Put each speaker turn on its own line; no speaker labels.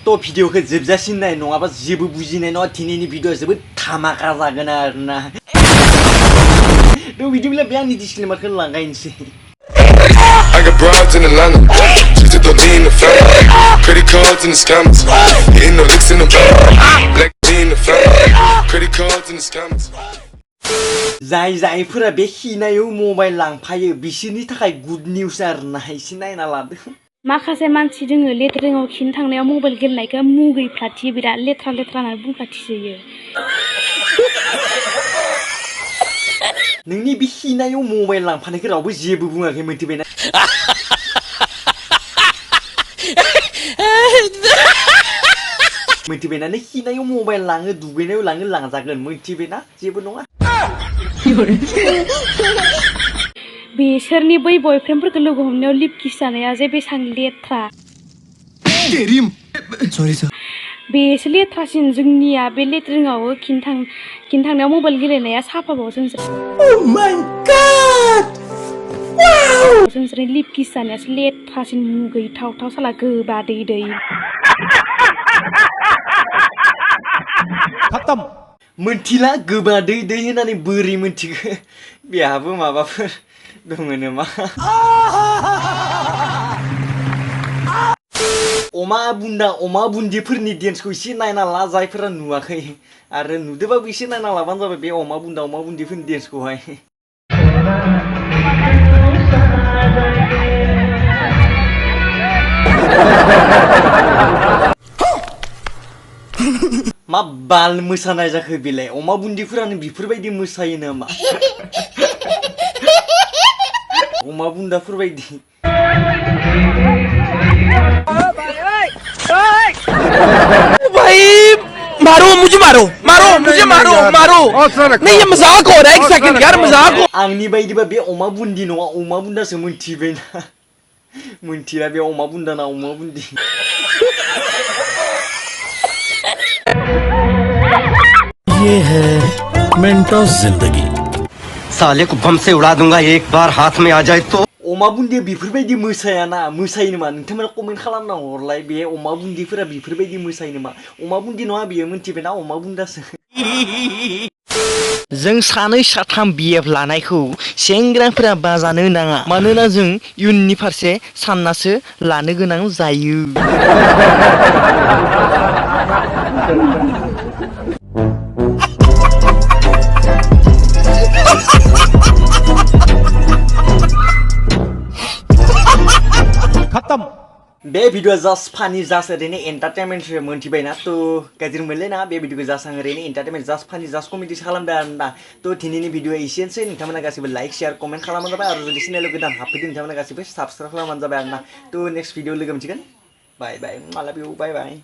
तो भिडिअखौ जोबजासिम नाय नङाबा जेबो बुजिनाय नङा दिनैनि भिडिअआ जोबोद धामाका जागोन आरोना तो बिदिब्ला बे आंनि डिसक्लेमारखौ लागायनोसै
I got broads in Atlanta, just to throw me in the family. Credit cards and the scammers, hitting no licks in the van. Black me in the family, credit cards and the scammers.
जायफोरा बे हिनायाव mobile लांफायो बिसोरनि थाखाय good news आरोना एसे नायना लादो
माखासे मानसि दोङो लेट्रिनाव खिनो थांनायाव मबाइल गेलेनायखौ मुगैफ्लाथियो बिराद लेथ्रा लेथ्रा होननानै बुंफ्लाथिसोयो
नोंनि बे हिनायाव मबाइल लांफानायखौ रावबो जेबो बुङाखै मोनथिबायना मोनथिबायना नों हिनायाव मबाइल लाङो दुगैनायाव लाङो लांजागोन मोनथिबायना जेबो नङा
बेसोरनि बै बयफ्रेन्डफोरखौ लोगो हमनायाव लिप किस जानाया जे बेसां लेथ्रा बेसो लेथ्रासिन जोंनिया बे लेट्रिनाव खिनो थांनायाव मबाइल गेलेनाया साफाबाव जोंसोरनि लिप किस जानायासो लेथ्रासिन मुगैथावथाव साला गोबा दै
खतम मोनथिला गोबा दै होननानै बोरै मोनथिगो बेहाबो माबाफोर दङ नामा अमा बुन्दिफोरनि डेन्सखौ एसे नायना ला जायफोरा नुवाखै आरो नुदोबाबो एसे नायना लाबानो जाबाय बे अमा बुन्दिफोरनि डेन्सखौहाय मा बाल मोसानाय जाखो बेलाय अमा बुन्दिफोरानो बेफोरबायदि मोसायो नामा अमा बुन्दाफोरबायदि
भाई मुझे मारो नहीं ये मजाक हो रहा है एक सेकंड यार मजाक हो
आंनि बायदिबा बे अमा बुन्दी नङा अमा बुन्दासो मोनथिबायना मोनथिया बे अमा बुन्दा ना अमा बुन्दी
ये है मेंटोस जिंदगी साले को बम से उड़ा दूंगा एक बार हाथ में आ जाए तो
अमा बुन्दिया बेफोरबायदि मोसायाना मोसायो नामा नोंथांमोना कमेन्ट खालामना हरलाय बे अमा बुन्दिफोरा बेफोरबायदि मोसायो नामा अमा बुन्दी नङा बियो मोनथिबायना अमा बुन्दासो जों सानै साथाम बिएफ लानायखौ सेंग्राफोरा बाजानो नाङा मानोना जों इयुननि फारसे साननासो लानो गोनां जायो खत्म बे भिडिअ जास्ट फानि जास्ट ओरैनो एन्टारटेनमेन्ट मोनथिबायना तो गाज्रि मोनलायनाङा बे भिडिअखौ जास्ट आं ओरैनो एन्टारटेनमेन्ट जास्ट फानि जास्ट कमेडि खालामदों आरोना तो दिनैनि भिडिअ एसेनोसै नोंथांमोना गासिबो लाइक शेयार कमेन्ट खालामबानो जाबाय आरो जुदि चेनेलाव गोदान हाबफैदों नोंथांमोना गासिबो साबस्क्राइब खालामबानो जाबाय आरोना तो नेक्स्ट भिडिअ लोगो मोनसिगोन बाय बाय मालाबा बाय बाय